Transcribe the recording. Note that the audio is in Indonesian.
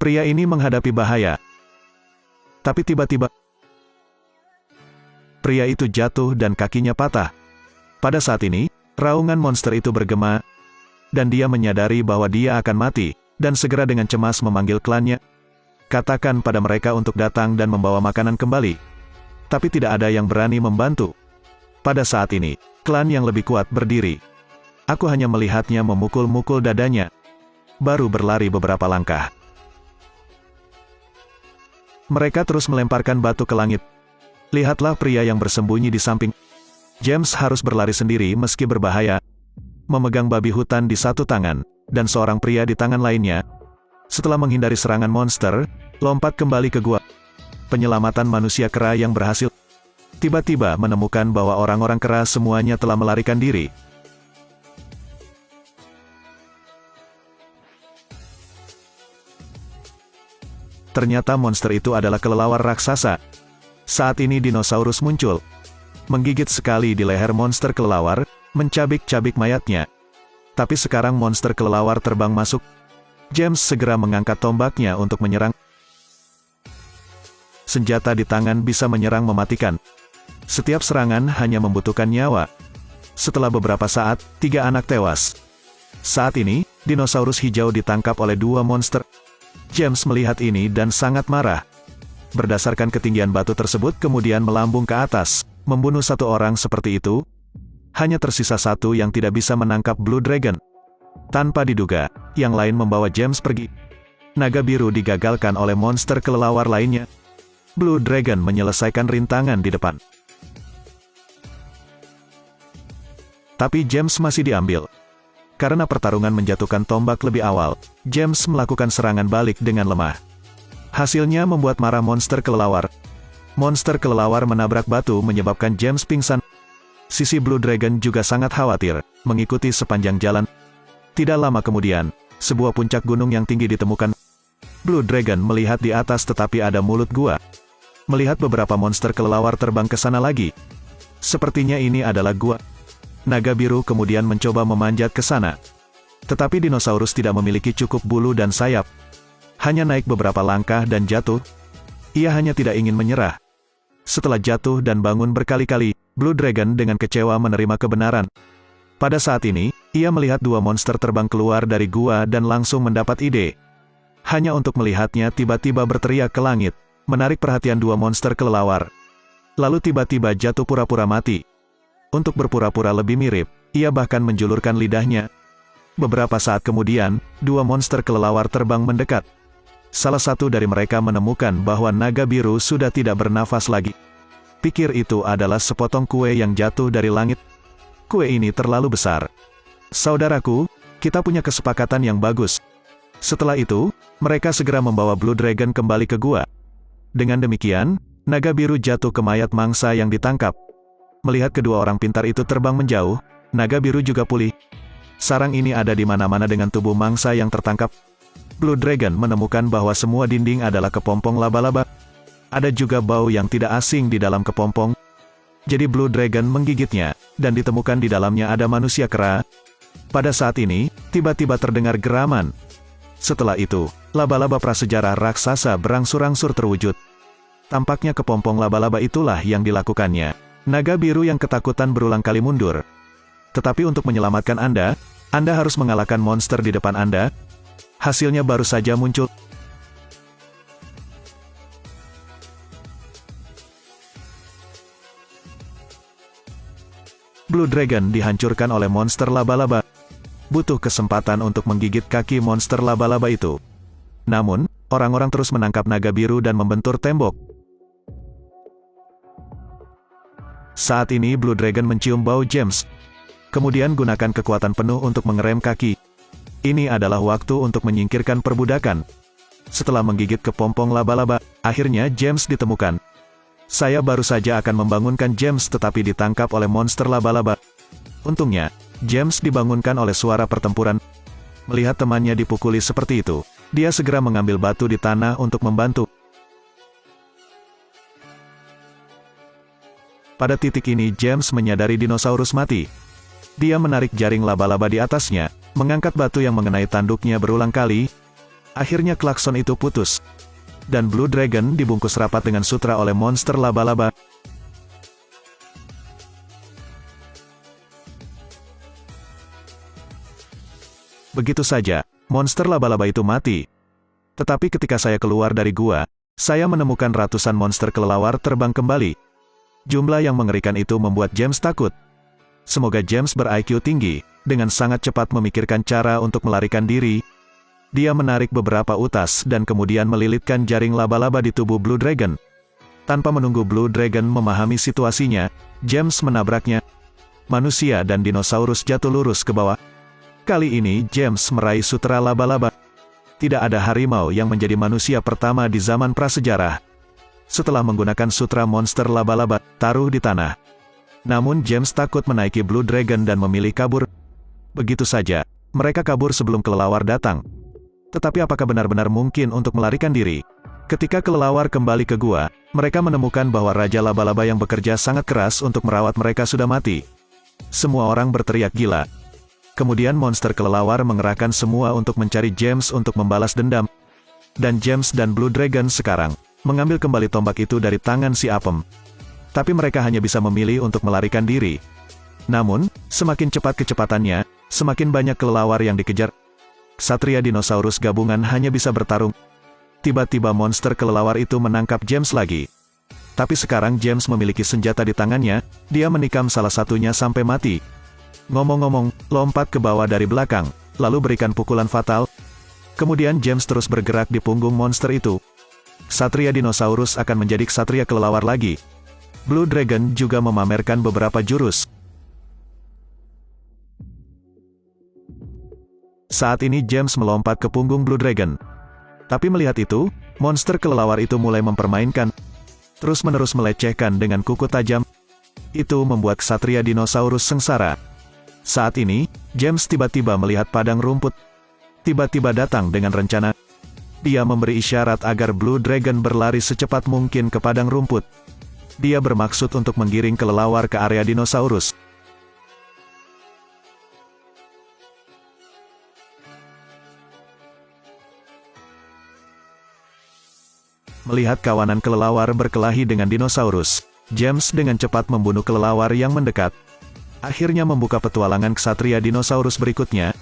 Pria ini menghadapi bahaya. Tapi tiba-tiba, pria itu jatuh dan kakinya patah. Pada saat ini, raungan monster itu bergema, dan dia menyadari bahwa dia akan mati, dan segera dengan cemas memanggil klannya. Katakan pada mereka untuk datang dan membawa makanan kembali. Tapi tidak ada yang berani membantu. Pada saat ini, klan yang lebih kuat berdiri. Aku hanya melihatnya memukul-mukul dadanya, baru berlari beberapa langkah. Mereka terus melemparkan batu ke langit. Lihatlah pria yang bersembunyi di samping. James harus berlari sendiri meski berbahaya, memegang babi hutan di satu tangan, dan seorang pria di tangan lainnya. Setelah menghindari serangan monster, lompat kembali ke gua. Penyelamatan manusia kera yang berhasil. Tiba-tiba menemukan bahwa orang-orang kera semuanya telah melarikan diri. Ternyata monster itu adalah kelelawar raksasa. Saat ini dinosaurus muncul, menggigit sekali di leher monster kelelawar, mencabik-cabik mayatnya. Tapi sekarang monster kelelawar terbang masuk. James segera mengangkat tombaknya untuk menyerang. Senjata di tangan bisa menyerang mematikan. Setiap serangan hanya membutuhkan nyawa. Setelah beberapa saat, 3 anak tewas. Saat ini, dinosaurus hijau ditangkap oleh 2 monster. James melihat ini dan sangat marah. Berdasarkan ketinggian batu tersebut kemudian melambung ke atas, membunuh 1 orang seperti itu. Hanya tersisa 1 yang tidak bisa menangkap Blue Dragon. Tanpa diduga, yang lain membawa James pergi. Naga biru digagalkan oleh monster kelelawar lainnya. Blue Dragon menyelesaikan rintangan di depan. Tapi James masih diambil. Karena pertarungan menjatuhkan tombak lebih awal, James melakukan serangan balik dengan lemah. Hasilnya membuat marah monster kelelawar. Monster kelelawar menabrak batu menyebabkan James pingsan. Sisi Blue Dragon juga sangat khawatir, mengikuti sepanjang jalan. Tidak lama kemudian, sebuah puncak gunung yang tinggi ditemukan. Blue Dragon melihat di atas tetapi ada mulut gua. Melihat beberapa monster kelelawar terbang ke sana lagi. Sepertinya ini adalah gua. Naga biru kemudian mencoba memanjat ke sana. Tetapi dinosaurus tidak memiliki cukup bulu dan sayap. Hanya naik beberapa langkah dan jatuh. Ia hanya tidak ingin menyerah. Setelah jatuh dan bangun berkali-kali, Blue Dragon dengan kecewa menerima kebenaran. Pada saat ini, ia melihat 2 monster terbang keluar dari gua dan langsung mendapat ide. Hanya untuk melihatnya tiba-tiba berteriak ke langit, menarik perhatian 2 monster kelelawar. Lalu tiba-tiba jatuh pura-pura mati. Untuk berpura-pura lebih mirip, ia bahkan menjulurkan lidahnya. Beberapa saat kemudian, 2 monster kelelawar terbang mendekat. Salah satu dari mereka menemukan bahwa naga biru sudah tidak bernafas lagi. Pikir itu adalah sepotong kue yang jatuh dari langit. Kue ini terlalu besar. Saudaraku, kita punya kesepakatan yang bagus. Setelah itu, mereka segera membawa Blue Dragon kembali ke gua. Dengan demikian, naga biru jatuh ke mayat mangsa yang ditangkap. Melihat kedua orang pintar itu terbang menjauh, naga biru juga pulih. Sarang ini ada di mana-mana dengan tubuh mangsa yang tertangkap. Blue Dragon menemukan bahwa semua dinding adalah kepompong laba-laba. Ada juga bau yang tidak asing di dalam kepompong. Jadi Blue Dragon menggigitnya, dan ditemukan di dalamnya ada manusia kera. Pada saat ini, tiba-tiba terdengar geraman. Setelah itu, laba-laba prasejarah raksasa berangsur-angsur terwujud. Tampaknya kepompong laba-laba itulah yang dilakukannya. Naga biru yang ketakutan berulang kali mundur. Tetapi untuk menyelamatkan Anda harus mengalahkan monster di depan Anda. Hasilnya baru saja muncul. Blue Dragon dihancurkan oleh monster laba-laba. Butuh kesempatan untuk menggigit kaki monster laba-laba itu. Namun, orang-orang terus menangkap naga biru dan membentur tembok. Saat ini Blue Dragon mencium bau James. Kemudian gunakan kekuatan penuh untuk mengerem kaki. Ini adalah waktu untuk menyingkirkan perbudakan. Setelah menggigit kepompong laba-laba, akhirnya James ditemukan. Saya baru saja akan membangunkan James tetapi ditangkap oleh monster laba-laba. Untungnya, James dibangunkan oleh suara pertempuran. Melihat temannya dipukuli seperti itu, dia segera mengambil batu di tanah untuk membantu. Pada titik ini James menyadari dinosaurus mati. Dia menarik jaring laba-laba di atasnya, mengangkat batu yang mengenai tanduknya berulang kali. Akhirnya klakson itu putus. Dan Blue Dragon dibungkus rapat dengan sutra oleh monster laba-laba. Begitu saja, monster laba-laba itu mati. Tetapi ketika saya keluar dari gua, saya menemukan ratusan monster kelelawar terbang kembali. Jumlah yang mengerikan itu membuat James takut. Semoga James ber-IQ tinggi, dengan sangat cepat memikirkan cara untuk melarikan diri. Dia menarik beberapa utas dan kemudian melilitkan jaring laba-laba di tubuh Blue Dragon. Tanpa menunggu Blue Dragon memahami situasinya, James menabraknya. Manusia dan dinosaurus jatuh lurus ke bawah. Kali ini James meraih sutra laba-laba. Tidak ada harimau yang menjadi manusia pertama di zaman prasejarah. Setelah menggunakan sutra monster laba-laba, taruh di tanah. Namun James takut menaiki Blue Dragon dan memilih kabur. Begitu saja, mereka kabur sebelum kelelawar datang. Tetapi apakah benar-benar mungkin untuk melarikan diri? Ketika kelelawar kembali ke gua, mereka menemukan bahwa Raja Laba-laba yang bekerja sangat keras untuk merawat mereka sudah mati. Semua orang berteriak gila. Kemudian monster kelelawar mengerahkan semua untuk mencari James untuk membalas dendam. Dan James dan Blue Dragon sekarang mengambil kembali tombak itu dari tangan si Apem. Tapi mereka hanya bisa memilih untuk melarikan diri. Namun, semakin cepat kecepatannya, semakin banyak kelelawar yang dikejar. Ksatria dinosaurus gabungan hanya bisa bertarung. Tiba-tiba monster kelelawar itu menangkap James lagi. Tapi sekarang James memiliki senjata di tangannya, dia menikam salah satunya sampai mati. Ngomong-ngomong, lompat ke bawah dari belakang, lalu berikan pukulan fatal. Kemudian James terus bergerak di punggung monster itu. Ksatria dinosaurus akan menjadi ksatria kelelawar lagi. Blue Dragon juga memamerkan beberapa jurus. Saat ini James melompat ke punggung Blue Dragon. Tapi melihat itu, monster kelelawar itu mulai mempermainkan, terus-menerus melecehkan dengan kuku tajam. Itu membuat ksatria dinosaurus sengsara. Saat ini, James tiba-tiba melihat padang rumput. Tiba-tiba datang dengan rencana. Dia memberi isyarat agar Blue Dragon berlari secepat mungkin ke padang rumput. Dia bermaksud untuk menggiring kelelawar ke area dinosaurus. Melihat kawanan kelelawar berkelahi dengan dinosaurus, James dengan cepat membunuh kelelawar yang mendekat. Akhirnya membuka petualangan ksatria dinosaurus berikutnya,